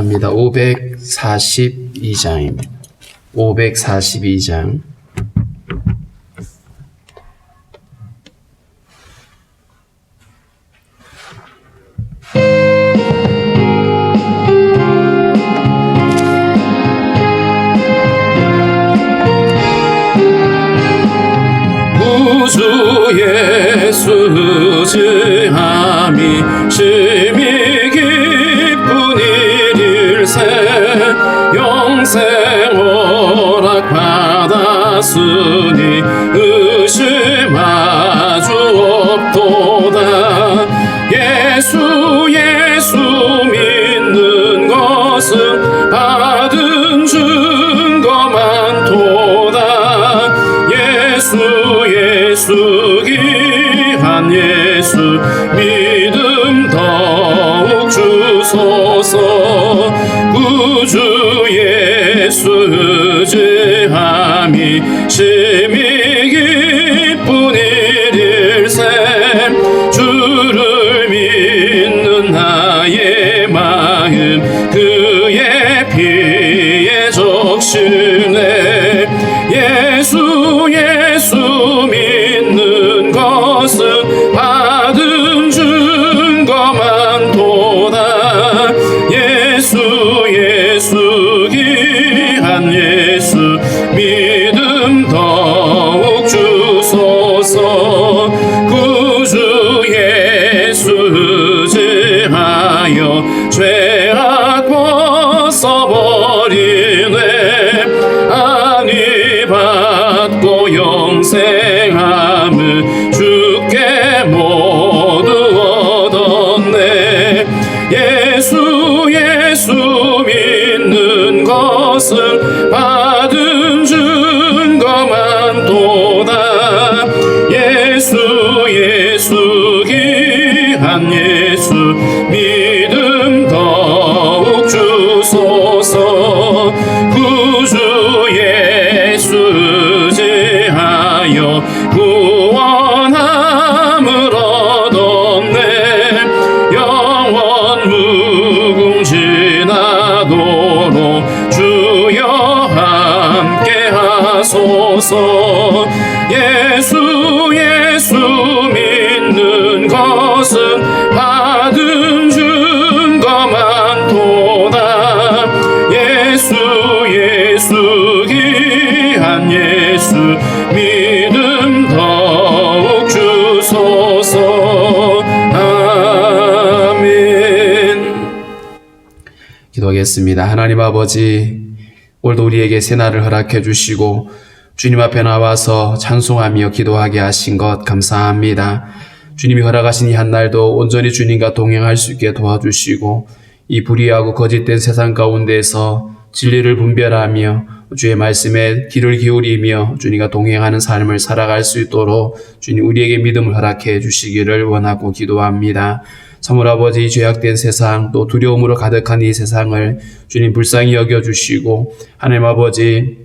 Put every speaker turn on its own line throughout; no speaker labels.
찬송합니다. 542장입니다. 542장.
구주의 수지함이 심히 기쁜 일일세 영생 허락 받았으니 의심하주 없도다. 예수 믿는 것은 받은 증거만 도다. 예수 귀한 예수 믿음 더욱 주소서. 구주 예수 의지함이 심히 기쁜 일일세 주를 믿는 나의 마음 그의 피에 적시네. 예수 믿는 것은 받은 증거만 도다. 예수 귀한 예수 믿음 더욱 주소서. 구주 예수 의지하여 죄악 벗어버리네. 안위 받고 영생함을 주께 모두 얻었네. 예수 믿는 것은 받은 증거만 도다. 예수 귀한 예수 믿음 더욱 주소서. 구주 예수 의지하여 구원함을 얻었네. 영원 무궁지나도록 주여 함께 하소서. 예수 믿는 것은 받은 증거만 도다. 예수 귀한 예수 믿음 더욱 주소서. 아멘.
기도하겠습니다. 하나님 아버지, 오늘도 우리에게 새날을 허락해 주시고 주님 앞에 나와서 찬송하며 기도하게 하신 것 감사합니다. 주님이 허락하신 이 한날도 온전히 주님과 동행할 수 있게 도와주시고 이 불의하고 거짓된 세상 가운데서 진리를 분별하며 주의 말씀에 귀를 기울이며 주님과 동행하는 삶을 살아갈 수 있도록 주님 우리에게 믿음을 허락해 주시기를 원하고 기도합니다. 성물 아버지, 죄악된 세상 또 두려움으로 가득한 이 세상을 주님 불쌍히 여겨주시고 하나님 아버지,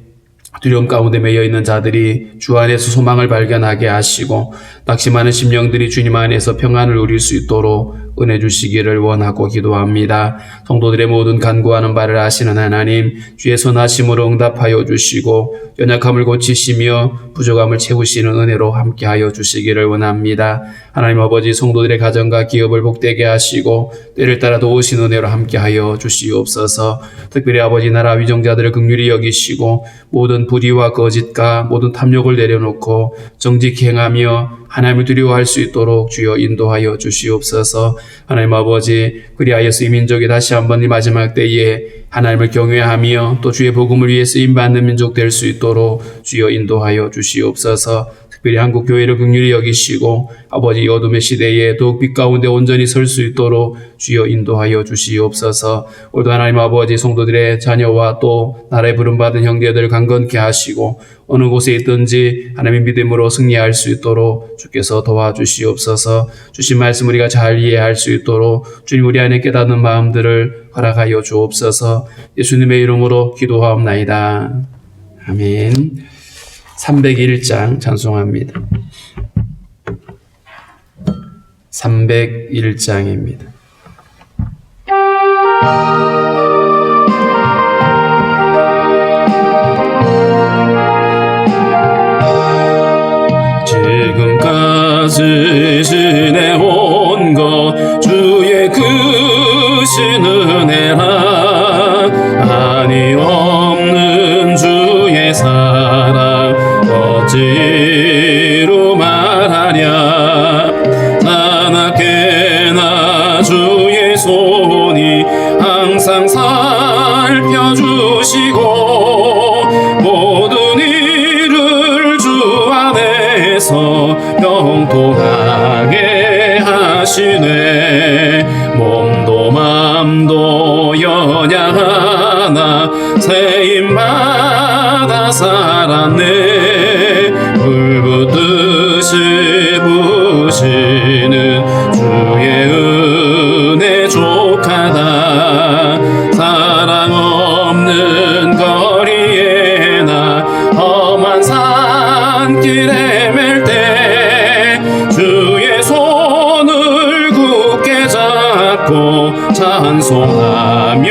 두려움 가운데 매여 있는 자들이 주 안에서 소망을 발견하게 하시고 낙심하는 심령들이 주님 안에서 평안을 누릴 수 있도록 은혜 주시기를 원하고 기도합니다. 성도들의 모든 간구하는 바를 아시는 하나님, 주의 선하심으로 응답하여 주시고 연약함을 고치시며 부족함을 채우시는 은혜로 함께하여 주시기를 원합니다. 하나님 아버지, 성도들의 가정과 기업을 복되게 하시고 때를 따라 도우신 은혜로 함께하여 주시옵소서. 특별히 아버지 나라 위정자들을 긍휼히 여기시고 모든 불의와 거짓과 모든 탐욕을 내려놓고 정직히 행하며 하나님을 두려워할 수 있도록 주여 인도하여 주시옵소서. 하나님 아버지, 그리하여서 이 민족이 다시 한번 이 마지막 때에 하나님을 경외하며 또 주의 복음을 위해 쓰임받는 민족 될 수 있도록 주여 인도하여 주시옵소서. 특별히 한국 교회를 긍휼히 여기시고 아버지 이 어둠의 시대에 더욱 빛 가운데 온전히 설 수 있도록 주여 인도하여 주시옵소서. 오늘도 하나님 아버지, 성도들의 자녀와 또 나라에 부름받은 형제들을 강건케 하시고 어느 곳에 있든지 하나님의 믿음으로 승리할 수 있도록 주께서 도와주시옵소서. 주신 말씀 우리가 잘 이해할 수 있도록 주님 우리 안에 깨닫는 마음들을 허락하여 주옵소서. 예수님의 이름으로 기도하옵나이다. 아멘. 301장 찬송합니다. 301장입니다.
지금까지 지내온 것 주의 크신 은혜라 한이 없는 주의 사랑 어찌로 말하랴 나나깨나 주의 손이 항상 살펴주시고 모든 일을 주 안에서 형통하게 하시네 몸도 맘도 연약하나 세임받아 살았네 불붙듯이 부시는 주의 은혜 족하다 사랑 없는 거리에 나 험한 산길 헤맬 때 주의 손을 굳게 잡고 찬송하며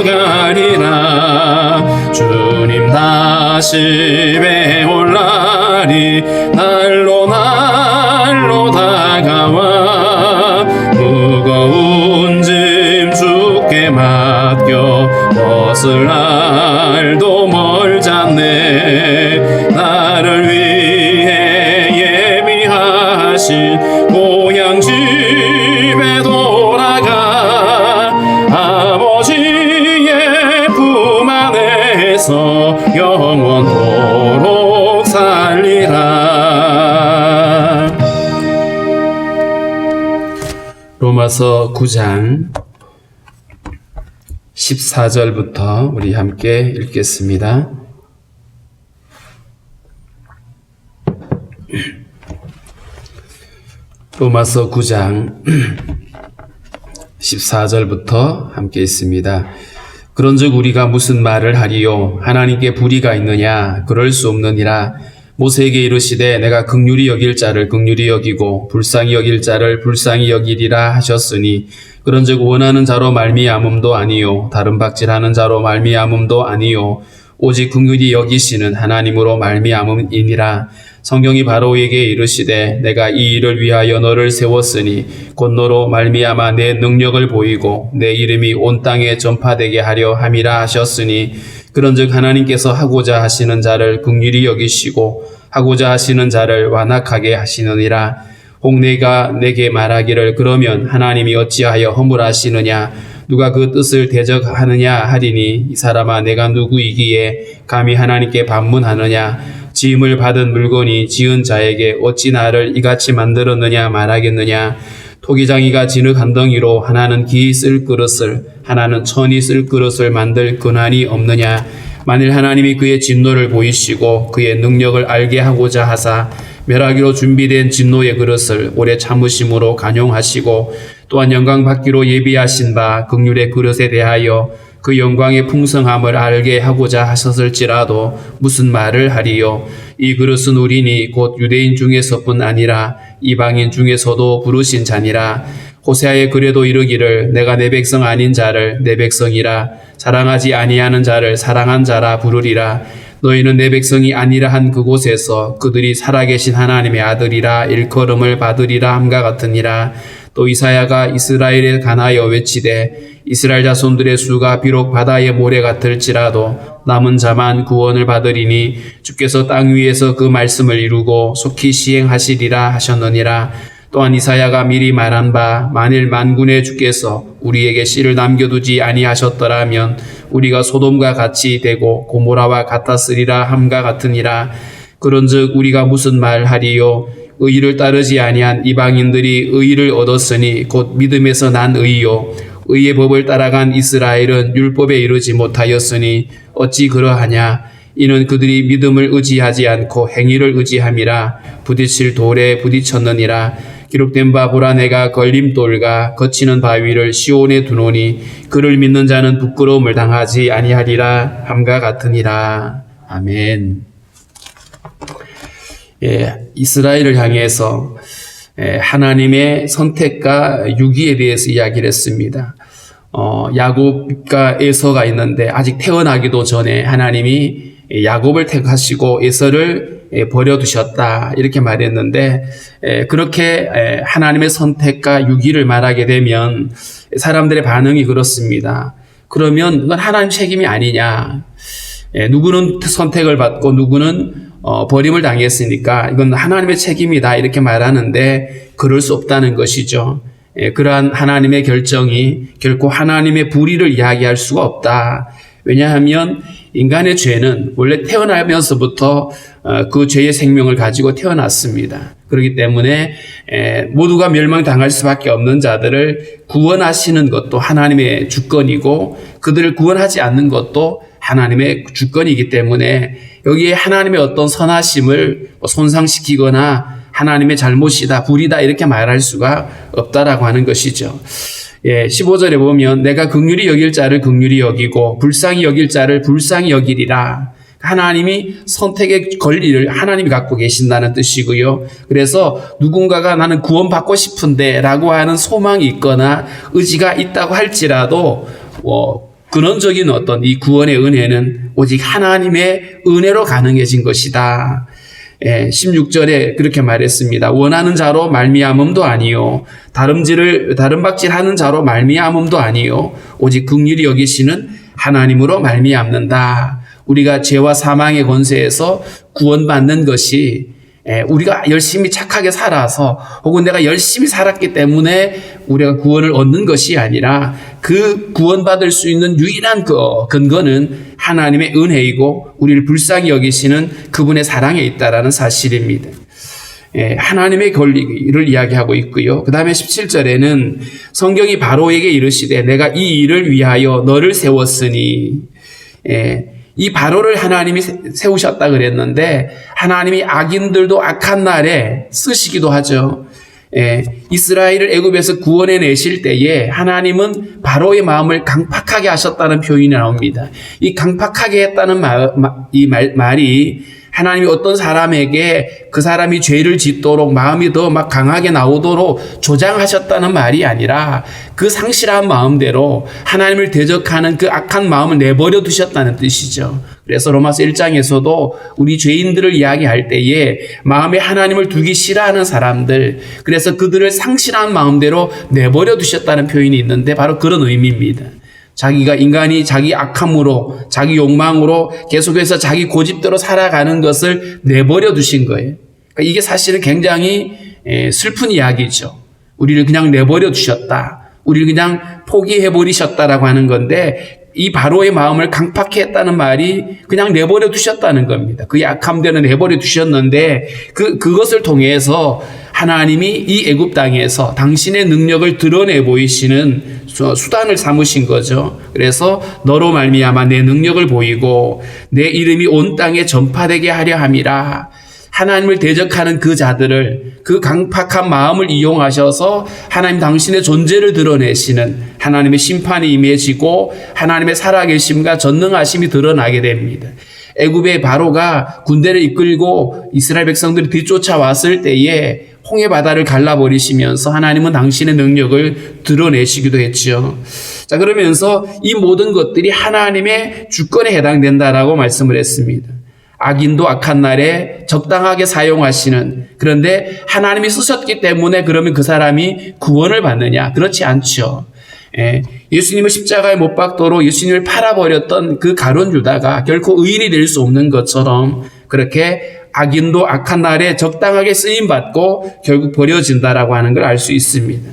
가리라 주님 다시 배올 날이 날로 날로 다가와 무거운 짐 주께 맡겨 벗을 날도 멀잖네 나를 위해 예비하신 고향 집에 돌아가 아버지의 품 안에서 영원토록 살리라.
로마서 9장 14절부터 우리 함께 읽겠습니다. 로마서 9장 14절부터 함께 있습니다. 그런즉 우리가 무슨 말을 하리요? 하나님께 불의가 있느냐? 그럴 수 없느니라. 모세에게 이르시되 내가 긍휼히 여길 자를 긍휼히 여기고 불쌍히 여길 자를 불쌍히 여기리라 하셨으니 그런즉 원하는 자로 말미암음도 아니요 다른 박질하는 자로 말미암음도 아니요 오직 긍휼히 여기시는 하나님으로 말미암음이니라. 성경이 바로에게 이르시되 내가 이 일을 위하여 너를 세웠으니 곧 너로 말미암아 내 능력을 보이고 내 이름이 온 땅에 전파되게 하려 함이라 하셨으니 그런즉 하나님께서 하고자 하시는 자를 긍휼히 여기시고 하고자 하시는 자를 완악하게 하시느니라. 혹 내가 내게 말하기를 그러면 하나님이 어찌하여 허물하시느냐 누가 그 뜻을 대적하느냐 하리니 이 사람아 내가 누구이기에 감히 하나님께 반문하느냐 지음을 받은 물건이 지은 자에게 어찌 나를 이같이 만들었느냐 말하겠느냐 토기장이가 진흙 한 덩이로 하나는 기 쓸 그릇을 하나는 천이 쓸 그릇을 만들 근한이 없느냐 만일 하나님이 그의 진노를 보이시고 그의 능력을 알게 하고자 하사 멸하기로 준비된 진노의 그릇을 오래 참으심으로 간용하시고 또한 영광 받기로 예비하신 바 긍휼의 그릇에 대하여 그 영광의 풍성함을 알게 하고자 하셨을지라도 무슨 말을 하리요? 이 그릇은 우리니 곧 유대인 중에서뿐 아니라 이방인 중에서도 부르신 자니라. 호세아의 글에도 이르기를 내가 내 백성 아닌 자를 내 백성이라 사랑하지 아니하는 자를 사랑한 자라 부르리라. 너희는 내 백성이 아니라 한 그곳에서 그들이 살아계신 하나님의 아들이라 일컬음을 받으리라 함과 같으니라. 또 이사야가 이스라엘에 관하여 외치되 이스라엘 자손들의 수가 비록 바다의 모래 같을지라도 남은 자만 구원을 받으리니 주께서 땅 위에서 그 말씀을 이루고 속히 시행하시리라 하셨느니라. 또한 이사야가 미리 말한 바 만일 만군의 주께서 우리에게 씨를 남겨두지 아니하셨더라면 우리가 소돔과 같이 되고 고모라와 같았으리라 함과 같으니라. 그런즉 우리가 무슨 말하리요? 의를 따르지 아니한 이방인들이 의를 얻었으니 곧 믿음에서 난 의요 의의 법을 따라간 이스라엘은 율법에 이르지 못하였으니 어찌 그러하냐 이는 그들이 믿음을 의지하지 않고 행위를 의지함이라 부딪힐 돌에 부딪혔느니라. 기록된 바 보라 내가 걸림돌과 거치는 바위를 시온에 두노니 그를 믿는 자는 부끄러움을 당하지 아니하리라 함과 같으니라. 아멘. 이스라엘을 향해서 하나님의 선택과 유기에 대해서 이야기를 했습니다. 야곱과 에서가 있는데 아직 태어나기도 전에 하나님이 야곱을 택하시고 에서를 버려두셨다 이렇게 말했는데, 그렇게 하나님의 선택과 유기를 말하게 되면 사람들의 반응이 그렇습니다. 그러면 그건 하나님 책임이 아니냐. 누구는 선택을 받고 누구는 버림을 당했으니까 이건 하나님의 책임이다 이렇게 말하는데, 그럴 수 없다는 것이죠. 그러한 하나님의 결정이 결코 하나님의 불의를 이야기할 수가 없다. 왜냐하면 인간의 죄는 원래 태어나면서부터 그 죄의 생명을 가지고 태어났습니다. 그렇기 때문에 모두가 멸망당할 수밖에 없는 자들을 구원하시는 것도 하나님의 주권이고, 그들을 구원하지 않는 것도 하나님의 주권이기 때문에 여기에 하나님의 어떤 선하심을 손상시키거나 하나님의 잘못이다, 불이다 이렇게 말할 수가 없다라고 하는 것이죠. 15절에 보면 내가 긍휼히 여길 자를 긍휼히 여기고 불쌍히 여길 자를 불쌍히 여기리라. 하나님이 선택의 권리를 하나님이 갖고 계신다는 뜻이고요. 그래서 누군가가 나는 구원받고 싶은데 라고 하는 소망이 있거나 의지가 있다고 할지라도 근원적인 어떤 이 구원의 은혜는 오직 하나님의 은혜로 가능해진 것이다. 16절에 그렇게 말했습니다. 원하는 자로 말미암음도 아니요 다름박질하는 자로 말미암음도 아니요 오직 긍휼히 여기시는 하나님으로 말미암는다. 우리가 죄와 사망의 권세에서 구원받는 것이 우리가 열심히 착하게 살아서 혹은 내가 열심히 살았기 때문에 우리가 구원을 얻는 것이 아니라, 그 구원받을 수 있는 유일한 근거는 하나님의 은혜이고 우리를 불쌍히 여기시는 그분의 사랑에 있다라는 사실입니다. 하나님의 권리를 이야기하고 있고요. 그 다음에 17절에는 성경이 바로에게 이르시되 내가 이 일을 위하여 너를 세웠으니, 이 바로를 하나님이 세우셨다 그랬는데 하나님이 악인들도 악한 날에 쓰시기도 하죠. 이스라엘을 애굽에서 구원해 내실 때에 하나님은 바로의 마음을 강팍하게 하셨다는 표현이 나옵니다. 이 강팍하게 했다는 말이 하나님이 어떤 사람에게 그 사람이 죄를 짓도록 마음이 더 막 강하게 나오도록 조장하셨다는 말이 아니라, 그 상실한 마음대로 하나님을 대적하는 그 악한 마음을 내버려 두셨다는 뜻이죠. 그래서 로마서 1장에서도 우리 죄인들을 이야기할 때에 마음에 하나님을 두기 싫어하는 사람들, 그래서 그들을 상실한 마음대로 내버려 두셨다는 표현이 있는데 바로 그런 의미입니다. 인간이 자기 악함으로, 자기 욕망으로 계속해서 자기 고집대로 살아가는 것을 내버려 두신 거예요. 그러니까 이게 사실은 굉장히 슬픈 이야기죠. 우리를 그냥 내버려 두셨다. 우리를 그냥 포기해 버리셨다라고 하는 건데, 이 바로의 마음을 강팍해 했다는 말이 그냥 내버려 두셨다는 겁니다. 그 약함대로 내버려 두셨는데, 그것을 통해서 하나님이 이 애굽 땅에서 당신의 능력을 드러내 보이시는 수단을 삼으신 거죠. 그래서 너로 말미암아 내 능력을 보이고 내 이름이 온 땅에 전파되게 하려 함이라. 하나님을 대적하는 그 자들을, 그 강팍한 마음을 이용하셔서 하나님 당신의 존재를 드러내시는 하나님의 심판이 임해지고 하나님의 살아계심과 전능하심이 드러나게 됩니다. 애굽의 바로가 군대를 이끌고 이스라엘 백성들이 뒤쫓아왔을 때에 홍해 바다를 갈라버리시면서 하나님은 당신의 능력을 드러내시기도 했죠. 자, 그러면서 이 모든 것들이 하나님의 주권에 해당된다라고 말씀을 했습니다. 악인도 악한 날에 적당하게 사용하시는, 그런데 하나님이 쓰셨기 때문에 그러면 그 사람이 구원을 받느냐? 그렇지 않죠. 예수님을 십자가에 못 박도록 예수님을 팔아버렸던 그 가룟 유다가 결코 의인이 될 수 없는 것처럼, 그렇게 악인도 악한 날에 적당하게 쓰임받고 결국 버려진다라고 하는 걸 알 수 있습니다.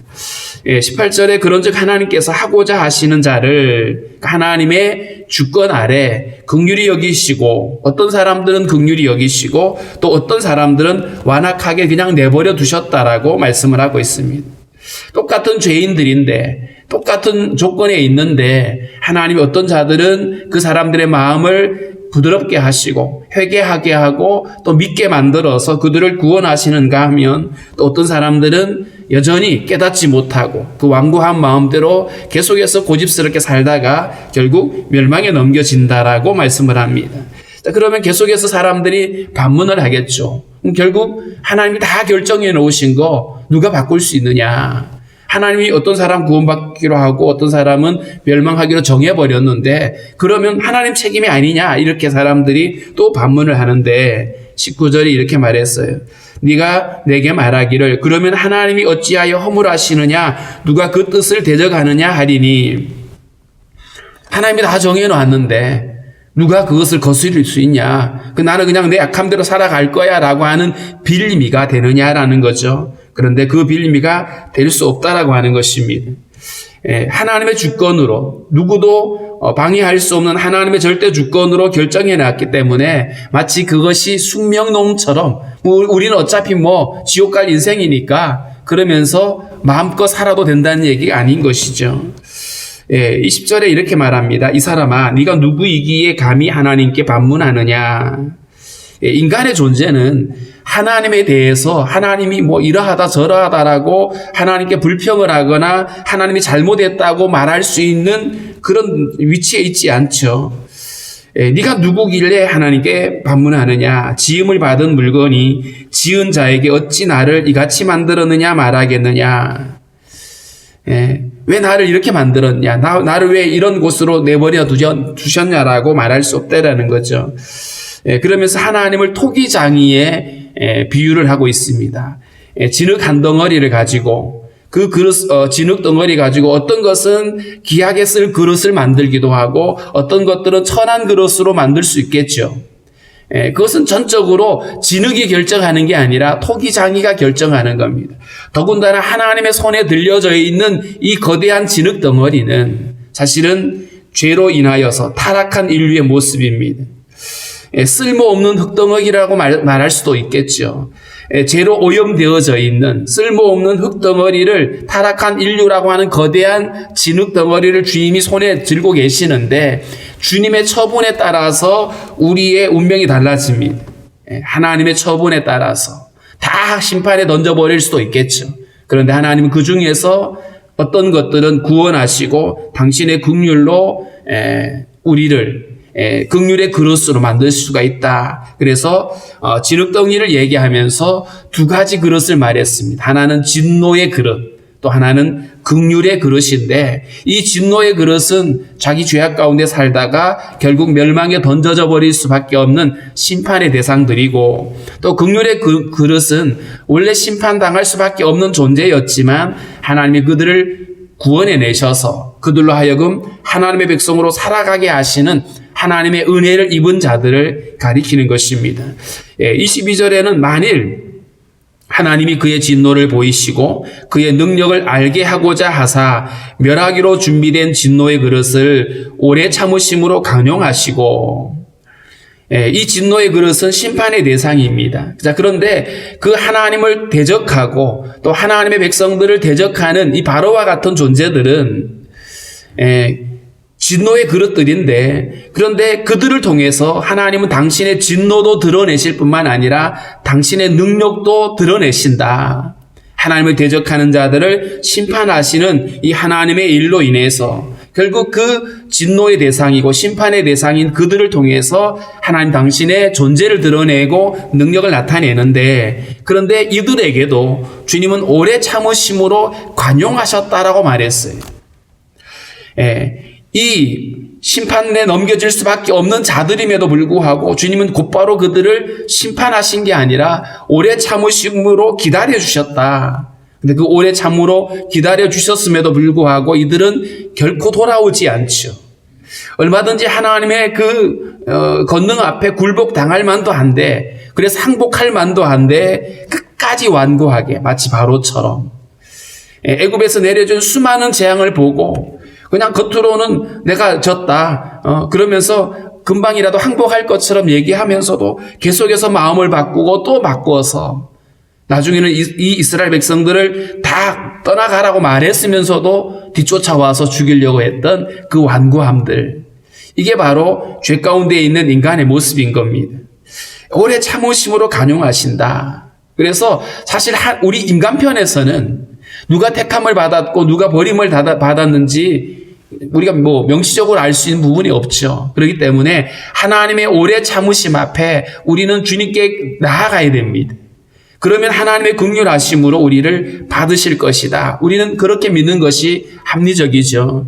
18절에 그런즉 하나님께서 하고자 하시는 자를 하나님의 주권 아래 긍휼히 여기시고, 어떤 사람들은 긍휼히 여기시고 또 어떤 사람들은 완악하게 그냥 내버려 두셨다라고 말씀을 하고 있습니다. 똑같은 죄인들인데, 똑같은 조건에 있는데 하나님이 어떤 자들은 그 사람들의 마음을 부드럽게 하시고 회개하게 하고 또 믿게 만들어서 그들을 구원하시는가 하면, 또 어떤 사람들은 여전히 깨닫지 못하고 그 완고한 마음대로 계속해서 고집스럽게 살다가 결국 멸망에 넘겨진다라고 말씀을 합니다. 자, 그러면 계속해서 사람들이 반문을 하겠죠. 결국 하나님이 다 결정해 놓으신 거 누가 바꿀 수 있느냐? 하나님이 어떤 사람 구원받기로 하고 어떤 사람은 멸망하기로 정해버렸는데 그러면 하나님 책임이 아니냐? 이렇게 사람들이 또 반문을 하는데, 19절에 이렇게 말했어요. 네가 내게 말하기를 그러면 하나님이 어찌하여 허물하시느냐 누가 그 뜻을 대적하느냐 하리니. 하나님이 다 정해놓았는데 누가 그것을 거스릴 수 있냐. 나는 그냥 내 약함대로 살아갈 거야 라고 하는 빌미가 되느냐라는 거죠. 그런데 그 빌미가 될 수 없다라고 하는 것입니다. 하나님의 주권으로 누구도 방해할 수 없는 하나님의 절대 주권으로 결정해 놨기 때문에 마치 그것이 숙명농처럼 우리는 어차피 지옥 갈 인생이니까 그러면서 마음껏 살아도 된다는 얘기가 아닌 것이죠. 20절에 이렇게 말합니다. 이 사람아 네가 누구이기에 감히 하나님께 반문하느냐. 인간의 존재는 하나님에 대해서 하나님이 이러하다 저러하다라고 하나님께 불평을 하거나 하나님이 잘못했다고 말할 수 있는 그런 위치에 있지 않죠. 네가 누구길래 하나님께 반문하느냐. 지음을 받은 물건이 지은 자에게 어찌 나를 이같이 만들었느냐 말하겠느냐. 왜 나를 이렇게 만들었냐, 나를 왜 이런 곳으로 내버려 두셨냐라고 말할 수 없다라는 거죠. 그러면서 하나님을 토기장이에 비유를 하고 있습니다. 진흙 한 덩어리를 가지고 그 그릇, 진흙 덩어리 가지고 어떤 것은 귀하게 쓸 그릇을 만들기도 하고 어떤 것들은 천한 그릇으로 만들 수 있겠죠. 그것은 전적으로 진흙이 결정하는 게 아니라 토기장이가 결정하는 겁니다. 더군다나 하나님의 손에 들려져 있는 이 거대한 진흙 덩어리는 사실은 죄로 인하여서 타락한 인류의 모습입니다. 쓸모없는 흙덩어리라고 말할 수도 있겠죠. 죄로 오염되어져 있는 쓸모없는 흙덩어리를 타락한 인류라고 하는 거대한 진흙 덩어리를 주님이 손에 들고 계시는데 주님의 처분에 따라서 우리의 운명이 달라집니다. 하나님의 처분에 따라서 다 심판에 던져버릴 수도 있겠죠. 그런데 하나님은 그 중에서 어떤 것들은 구원하시고 당신의 긍휼로 우리를 긍휼의 그릇으로 만들 수가 있다. 그래서 진흙덩이를 얘기하면서 두 가지 그릇을 말했습니다. 하나는 진노의 그릇, 또 하나는 긍휼의 그릇인데 이 진노의 그릇은 자기 죄악 가운데 살다가 결국 멸망에 던져져 버릴 수밖에 없는 심판의 대상들이고, 또 긍휼의 그릇은 원래 심판당할 수밖에 없는 존재였지만 하나님이 그들을 구원해 내셔서 그들로 하여금 하나님의 백성으로 살아가게 하시는 하나님의 은혜를 입은 자들을 가리키는 것입니다. 22절에는 만일 하나님이 그의 진노를 보이시고 그의 능력을 알게 하고자 하사 멸하기로 준비된 진노의 그릇을 오래 참으심으로 강용하시고, 이 진노의 그릇은 심판의 대상입니다. 자, 그런데 그 하나님을 대적하고 또 하나님의 백성들을 대적하는 이 바로와 같은 존재들은 진노의 그릇들인데, 그런데 그들을 통해서 하나님은 당신의 진노도 드러내실 뿐만 아니라 당신의 능력도 드러내신다. 하나님을 대적하는 자들을 심판하시는 이 하나님의 일로 인해서 결국 그 진노의 대상이고 심판의 대상인 그들을 통해서 하나님 당신의 존재를 드러내고 능력을 나타내는데, 그런데 이들에게도 주님은 오래 참으심으로 관용하셨다라고 말했어요. 이 심판에 넘겨질 수밖에 없는 자들임에도 불구하고 주님은 곧바로 그들을 심판하신 게 아니라 오래 참으심으로 기다려주셨다. 근데 그 오래 참으로 기다려주셨음에도 불구하고 이들은 결코 돌아오지 않죠. 얼마든지 하나님의 그 권능 앞에 굴복당할 만도 한데, 그래서 항복할 만도 한데 끝까지 완고하게, 마치 바로처럼 애굽에서 내려준 수많은 재앙을 보고 그냥 겉으로는 내가 졌다 그러면서 금방이라도 항복할 것처럼 얘기하면서도 계속해서 마음을 바꾸고 또 바꾸어서 나중에는 이 이스라엘 백성들을 다 떠나가라고 말했으면서도 뒤쫓아와서 죽이려고 했던 그 완고함들, 이게 바로 죄 가운데 있는 인간의 모습인 겁니다. 오래 참으심으로 간용하신다. 그래서 사실 우리 인간편에서는 누가 택함을 받았고 누가 버림을 받았는지 우리가 명시적으로 알 수 있는 부분이 없죠. 그렇기 때문에 하나님의 오래 참으심 앞에 우리는 주님께 나아가야 됩니다. 그러면 하나님의 긍휼하심으로 우리를 받으실 것이다. 우리는 그렇게 믿는 것이 합리적이죠.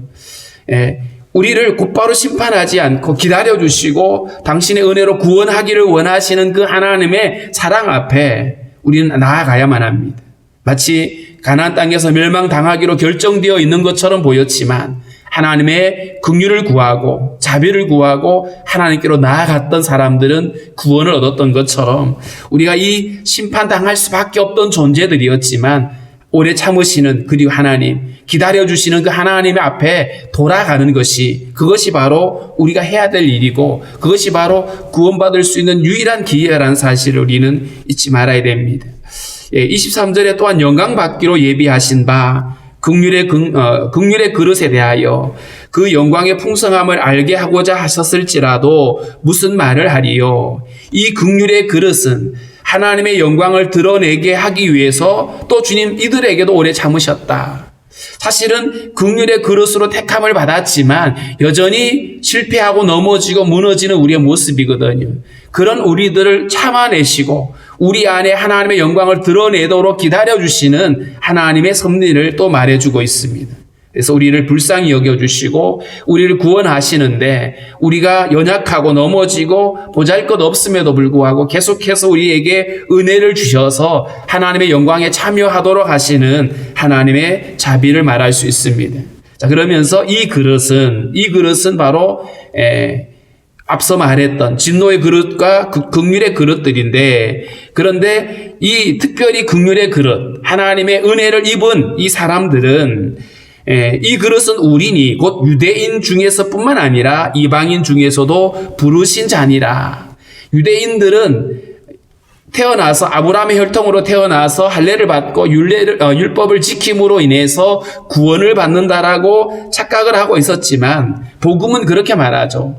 우리를 곧바로 심판하지 않고 기다려주시고 당신의 은혜로 구원하기를 원하시는 그 하나님의 사랑 앞에 우리는 나아가야만 합니다. 마치 가나안 땅에서 멸망당하기로 결정되어 있는 것처럼 보였지만 하나님의 긍휼을 구하고 자비를 구하고 하나님께로 나아갔던 사람들은 구원을 얻었던 것처럼 우리가 이 심판당할 수밖에 없던 존재들이었지만 오래 참으시는 그리고 하나님, 기다려주시는 그 하나님의 앞에 돌아가는 것이, 그것이 바로 우리가 해야 될 일이고 그것이 바로 구원받을 수 있는 유일한 기회라는 사실을 우리는 잊지 말아야 됩니다. 23절에 또한 영광받기로 예비하신 바 긍휼의 그릇에 대하여 그 영광의 풍성함을 알게 하고자 하셨을지라도 무슨 말을 하리요. 이 긍휼의 그릇은 하나님의 영광을 드러내게 하기 위해서 또 주님 이들에게도 오래 참으셨다. 사실은 긍휼의 그릇으로 택함을 받았지만 여전히 실패하고 넘어지고 무너지는 우리의 모습이거든요. 그런 우리들을 참아내시고 우리 안에 하나님의 영광을 드러내도록 기다려주시는 하나님의 섭리를 또 말해주고 있습니다. 그래서 우리를 불쌍히 여겨주시고 우리를 구원하시는데 우리가 연약하고 넘어지고 보잘것없음에도 불구하고 계속해서 우리에게 은혜를 주셔서 하나님의 영광에 참여하도록 하시는 하나님의 자비를 말할 수 있습니다. 자, 그러면서 이 그릇은 바로 앞서 말했던 진노의 그릇과 긍휼의 그릇들인데, 그런데 이 특별히 긍휼의 그릇, 하나님의 은혜를 입은 이 사람들은 이 그릇은 우리니 곧 유대인 중에서뿐만 아니라 이방인 중에서도 부르신 자니라. 유대인들은 태어나서 아브라함의 혈통으로 태어나서 할례를 받고 율법을 지킴으로 인해서 구원을 받는다라고 착각을 하고 있었지만 복음은 그렇게 말하죠.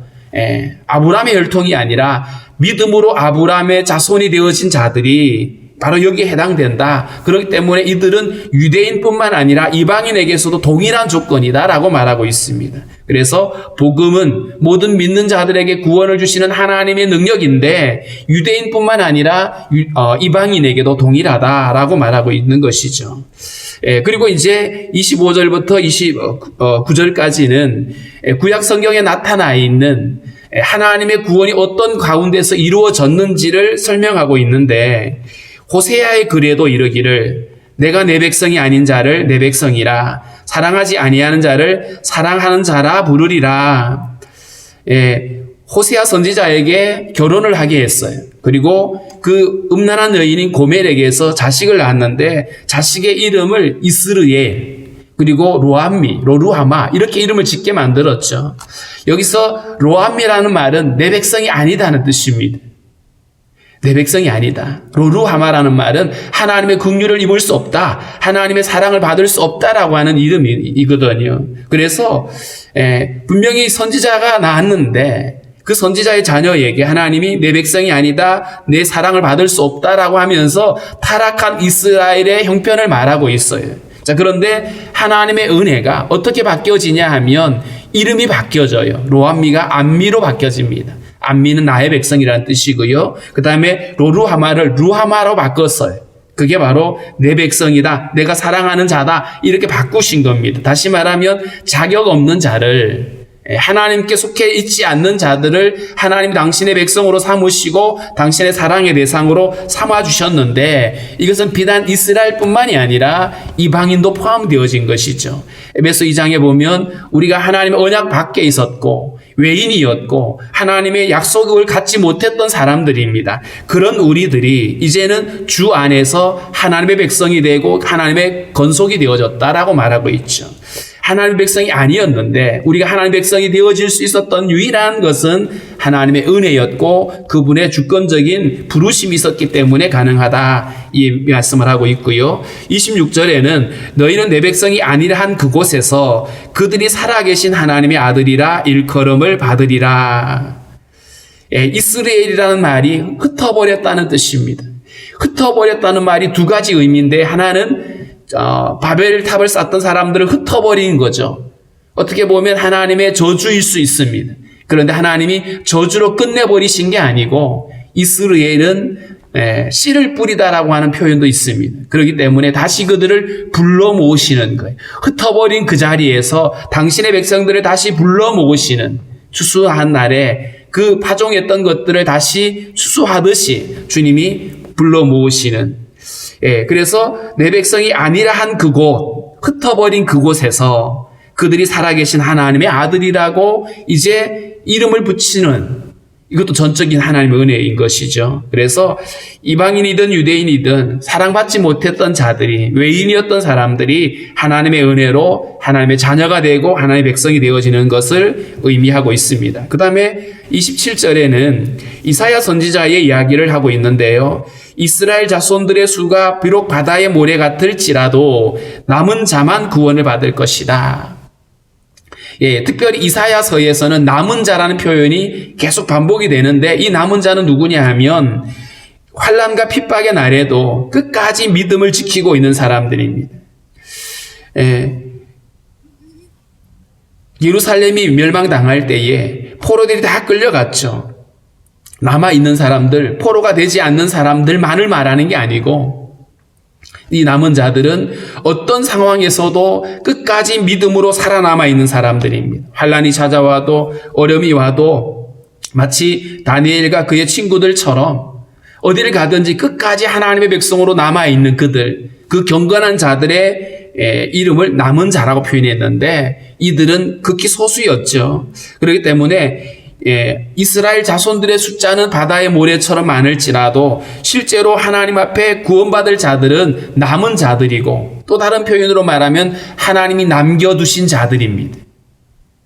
아브라함의 혈통이 아니라 믿음으로 아브라함의 자손이 되어진 자들이 바로 여기에 해당된다. 그렇기 때문에 이들은 유대인뿐만 아니라 이방인에게서도 동일한 조건이다라고 말하고 있습니다. 그래서 복음은 모든 믿는 자들에게 구원을 주시는 하나님의 능력인데 유대인뿐만 아니라 이방인에게도 동일하다라고 말하고 있는 것이죠. 그리고 이제 25절부터 29절까지는 구약 성경에 나타나 있는 하나님의 구원이 어떤 가운데서 이루어졌는지를 설명하고 있는데, 호세아의 글에도 이르기를 내가 내 백성이 아닌 자를 내 백성이라, 사랑하지 아니하는 자를 사랑하는 자라 부르리라. 호세아 선지자에게 결혼을 하게 했어요. 그리고 그 음란한 여인인 고멜에게서 자식을 낳았는데 자식의 이름을 이스르엘, 그리고 로루하마 이렇게 이름을 짓게 만들었죠. 여기서 로함미라는 말은 내 백성이 아니다는 뜻입니다. 내 백성이 아니다. 로루하마라는 말은 하나님의 긍휼을 입을 수 없다, 하나님의 사랑을 받을 수 없다라고 하는 이름이거든요. 그래서 분명히 선지자가 낳았는데 그 선지자의 자녀에게 하나님이 내 백성이 아니다, 내 사랑을 받을 수 없다라고 하면서 타락한 이스라엘의 형편을 말하고 있어요. 자, 그런데 하나님의 은혜가 어떻게 바뀌어지냐 하면 이름이 바뀌어져요. 로함미가 암미로 바뀌어집니다. 암미는 나의 백성이라는 뜻이고요. 그 다음에 로루하마를 루하마로 바꿨어요. 그게 바로 내 백성이다, 내가 사랑하는 자다, 이렇게 바꾸신 겁니다. 다시 말하면 자격 없는 자를, 하나님께 속해 있지 않는 자들을 하나님 당신의 백성으로 삼으시고 당신의 사랑의 대상으로 삼아주셨는데, 이것은 비단 이스라엘뿐만이 아니라 이방인도 포함되어진 것이죠. 에베소 2장에 보면 우리가 하나님의 언약 밖에 있었고 외인이었고 하나님의 약속을 갖지 못했던 사람들입니다. 그런 우리들이 이제는 주 안에서 하나님의 백성이 되고 하나님의 건속이 되어졌다라고 말하고 있죠. 하나님의 백성이 아니었는데 우리가 하나님의 백성이 되어질 수 있었던 유일한 것은 하나님의 은혜였고 그분의 주권적인 부르심이 있었기 때문에 가능하다, 이 말씀을 하고 있고요. 26절에는 너희는 내 백성이 아니라 한 그곳에서 그들이 살아계신 하나님의 아들이라 일컬음을 받으리라. 이스라엘이라는 말이 흩어버렸다는 뜻입니다. 흩어버렸다는 말이 두 가지 의미인데, 하나는 바벨탑을 쌓던 사람들을 흩어버린 거죠. 어떻게 보면 하나님의 저주일 수 있습니다. 그런데 하나님이 저주로 끝내버리신 게 아니고 이스라엘은 씨를 뿌리다라고 하는 표현도 있습니다. 그렇기 때문에 다시 그들을 불러 모으시는 거예요. 흩어버린 그 자리에서 당신의 백성들을 다시 불러 모으시는, 추수한 날에 그 파종했던 것들을 다시 추수하듯이 주님이 불러 모으시는, 그래서 내 백성이 아니라 한 그곳, 흩어버린 그곳에서 그들이 살아계신 하나님의 아들이라고 이제 이름을 붙이는, 이것도 전적인 하나님의 은혜인 것이죠. 그래서 이방인이든 유대인이든 사랑받지 못했던 자들이, 외인이었던 사람들이 하나님의 은혜로 하나님의 자녀가 되고 하나님의 백성이 되어지는 것을 의미하고 있습니다. 그 다음에 27절에는 이사야 선지자의 이야기를 하고 있는데요. 이스라엘 자손들의 수가 비록 바다의 모래 같을지라도 남은 자만 구원을 받을 것이다. 특별히 이사야서에서는 남은 자라는 표현이 계속 반복이 되는데, 이 남은 자는 누구냐 하면 환난과 핍박의 날에도 끝까지 믿음을 지키고 있는 사람들입니다. 예루살렘이 멸망당할 때에 포로들이 다 끌려갔죠. 남아있는 사람들, 포로가 되지 않는 사람들만을 말하는 게 아니고, 이 남은 자들은 어떤 상황에서도 끝까지 믿음으로 살아남아 있는 사람들입니다. 환난이 찾아와도, 어려움이 와도 마치 다니엘과 그의 친구들처럼 어디를 가든지 끝까지 하나님의 백성으로 남아 있는 그들, 그 경건한 자들의 이름을 남은 자라고 표현했는데, 이들은 극히 소수였죠. 그렇기 때문에 이스라엘 자손들의 숫자는 바다의 모래처럼 많을지라도 실제로 하나님 앞에 구원받을 자들은 남은 자들이고, 또 다른 표현으로 말하면 하나님이 남겨두신 자들입니다.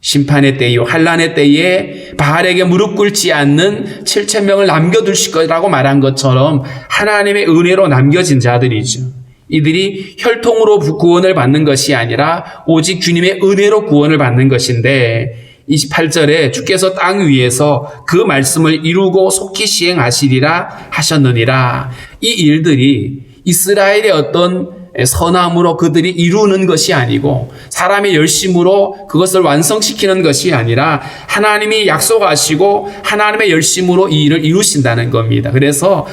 심판의 때요, 환난의 때에 바알에게 무릎 꿇지 않는 7,000명을 남겨두실 거라고 말한 것처럼 하나님의 은혜로 남겨진 자들이죠. 이들이 혈통으로 구원을 받는 것이 아니라 오직 주님의 은혜로 구원을 받는 것인데, 28절에 주께서 땅 위에서 그 말씀을 이루고 속히 시행하시리라 하셨느니라. 이 일들이 이스라엘의 어떤 선함으로 그들이 이루는 것이 아니고 사람의 열심으로 그것을 완성시키는 것이 아니라 하나님이 약속하시고 하나님의 열심으로 이 일을 이루신다는 겁니다. 그래서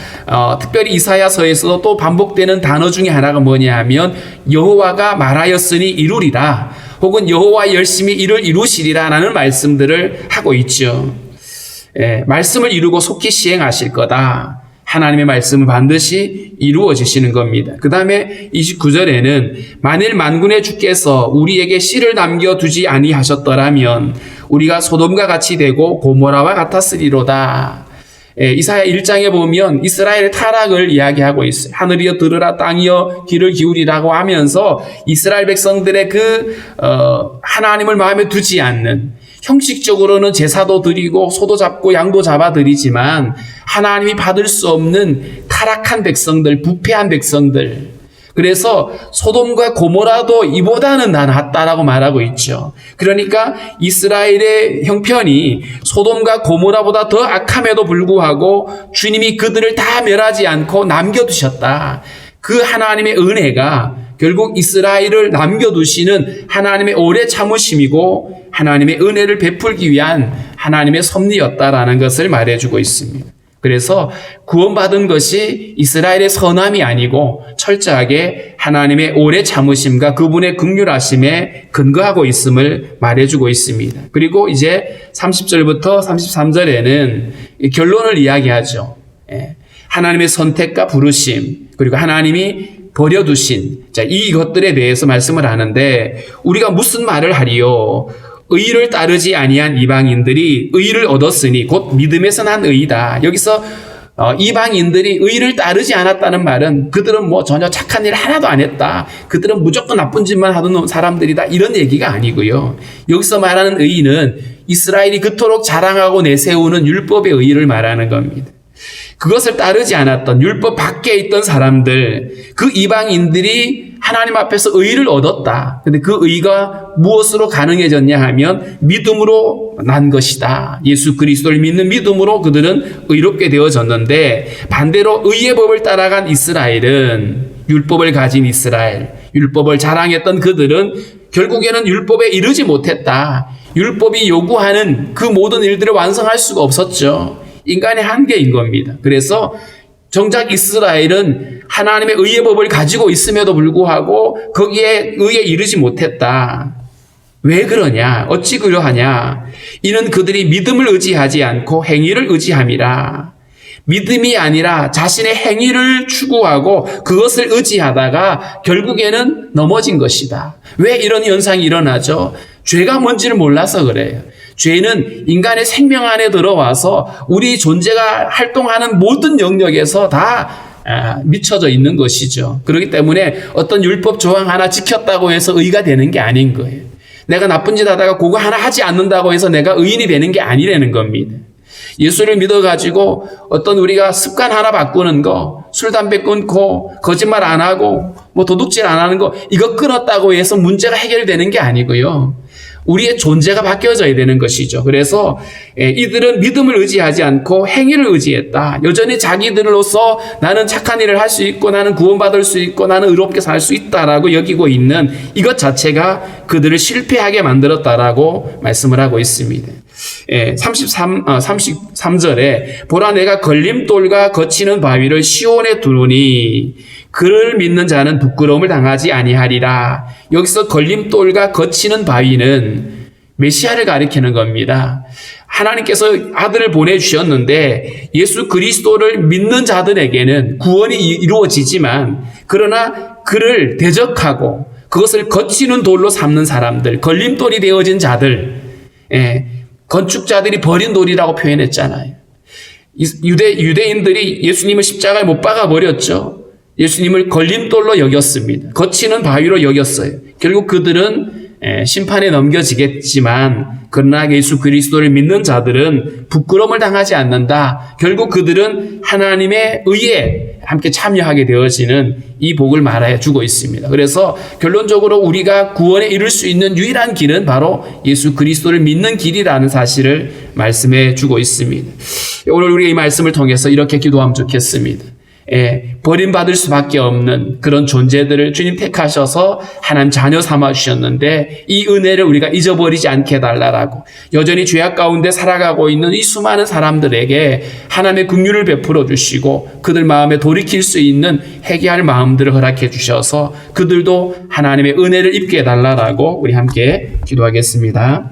특별히 이사야서에서도 또 반복되는 단어 중에 하나가 뭐냐 하면 여호와가 말하였으니 이루리라, 혹은 여호와 열심히 이를 이루시리라라는 말씀들을 하고 있죠. 말씀을 이루고 속히 시행하실 거다. 하나님의 말씀은 반드시 이루어지시는 겁니다. 그 다음에 29절에는 만일 만군의 주께서 우리에게 씨를 남겨두지 아니하셨더라면 우리가 소돔과 같이 되고 고모라와 같았으리로다. 이사야 1장에 보면 이스라엘의 타락을 이야기하고 있어요. 하늘이여 들으라, 땅이여 귀를 기울이라고 하면서 이스라엘 백성들의 하나님을 마음에 두지 않는, 형식적으로는 제사도 드리고 소도 잡고 양도 잡아 드리지만 하나님이 받을 수 없는 타락한 백성들, 부패한 백성들, 그래서 소돔과 고모라도 이보다는 더 낫다라고 말하고 있죠. 그러니까 이스라엘의 형편이 소돔과 고모라보다 더 악함에도 불구하고 주님이 그들을 다 멸하지 않고 남겨두셨다. 그 하나님의 은혜가 결국 이스라엘을 남겨두시는 하나님의 오래 참으심이고 하나님의 은혜를 베풀기 위한 하나님의 섭리였다라는 것을 말해주고 있습니다. 그래서 구원받은 것이 이스라엘의 선함이 아니고 철저하게 하나님의 오래 참으심과 그분의 긍휼하심에 근거하고 있음을 말해주고 있습니다. 그리고 이제 30절부터 33절에는 결론을 이야기하죠. 하나님의 선택과 부르심, 그리고 하나님이 버려두신 이것들에 대해서 말씀을 하는데, 우리가 무슨 말을 하리요? 의를 따르지 아니한 이방인들이 의를 얻었으니 곧 믿음에서 난 의이다. 여기서 이방인들이 의를 따르지 않았다는 말은 그들은 전혀 착한 일 하나도 안 했다, 그들은 무조건 나쁜 짓만 하던 사람들이다, 이런 얘기가 아니고요. 여기서 말하는 의는 이스라엘이 그토록 자랑하고 내세우는 율법의 의를 말하는 겁니다. 그것을 따르지 않았던 율법 밖에 있던 사람들, 그 이방인들이 하나님 앞에서 의를 얻었다. 근데 그 의가 무엇으로 가능해졌냐 하면 믿음으로 난 것이다. 예수 그리스도를 믿는 믿음으로 그들은 의롭게 되어졌는데, 반대로 의의 법을 따라간 이스라엘은, 율법을 가진 이스라엘, 율법을 자랑했던 그들은 결국에는 율법에 이르지 못했다. 율법이 요구하는 그 모든 일들을 완성할 수가 없었죠. 인간의 한계인 겁니다. 그래서 정작 이스라엘은 하나님의 의의 법을 가지고 있음에도 불구하고 거기에 의에 이르지 못했다. 왜 그러냐? 어찌 그러하냐? 이는 그들이 믿음을 의지하지 않고 행위를 의지함이라. 믿음이 아니라 자신의 행위를 추구하고 그것을 의지하다가 결국에는 넘어진 것이다. 왜 이런 현상이 일어나죠? 죄가 뭔지를 몰라서 그래요. 죄는 인간의 생명 안에 들어와서 우리 존재가 활동하는 모든 영역에서 다 미쳐져 있는 것이죠. 그렇기 때문에 어떤 율법 조항 하나 지켰다고 해서 의가 되는 게 아닌 거예요. 내가 나쁜 짓 하다가 그거 하나 하지 않는다고 해서 내가 의인이 되는 게 아니라는 겁니다. 예수를 믿어가지고 어떤 우리가 습관 하나 바꾸는 거, 술, 담배 끊고 거짓말 안 하고 뭐 도둑질 안 하는 거, 이거 끊었다고 해서 문제가 해결되는 게 아니고요. 우리의 존재가 바뀌어져야 되는 것이죠. 그래서 이들은 믿음을 의지하지 않고 행위를 의지했다. 여전히 자기들로서 나는 착한 일을 할 수 있고 나는 구원받을 수 있고 나는 의롭게 살 수 있다라고 여기고 있는 이것 자체가 그들을 실패하게 만들었다라고 말씀을 하고 있습니다. 33절에 보라 내가 걸림돌과 거치는 바위를 시온에 두르니 그를 믿는 자는 부끄러움을 당하지 아니하리라. 여기서 걸림돌과 거치는 바위는 메시아를 가리키는 겁니다. 하나님께서 아들을 보내주셨는데 예수 그리스도를 믿는 자들에게는 구원이 이루어지지만 그러나 그를 대적하고 그것을 거치는 돌로 삼는 사람들, 걸림돌이 되어진 자들, 건축자들이 버린 돌이라고 표현했잖아요. 유대인들이 예수님을 십자가에 못 박아 버렸죠. 예수님을 걸림돌로 여겼습니다. 거치는 바위로 여겼어요. 결국 그들은 심판에 넘겨지겠지만 그러나 예수 그리스도를 믿는 자들은 부끄러움을 당하지 않는다. 결국 그들은 하나님의 의에 함께 참여하게 되어지는 이 복을 말해 주고 있습니다. 그래서 결론적으로 우리가 구원에 이룰 수 있는 유일한 길은 바로 예수 그리스도를 믿는 길이라는 사실을 말씀해 주고 있습니다. 오늘 우리가 이 말씀을 통해서 이렇게 기도하면 좋겠습니다. 버림받을 수밖에 없는 그런 존재들을 주님 택하셔서 하나님 자녀 삼아 주셨는데 이 은혜를 우리가 잊어버리지 않게 해달라고 여전히 죄악 가운데 살아가고 있는 이 수많은 사람들에게 하나님의 긍휼을 베풀어 주시고 그들 마음에 돌이킬 수 있는 회개할 마음들을 허락해 주셔서 그들도 하나님의 은혜를 입게 해달라고 우리 함께 기도하겠습니다.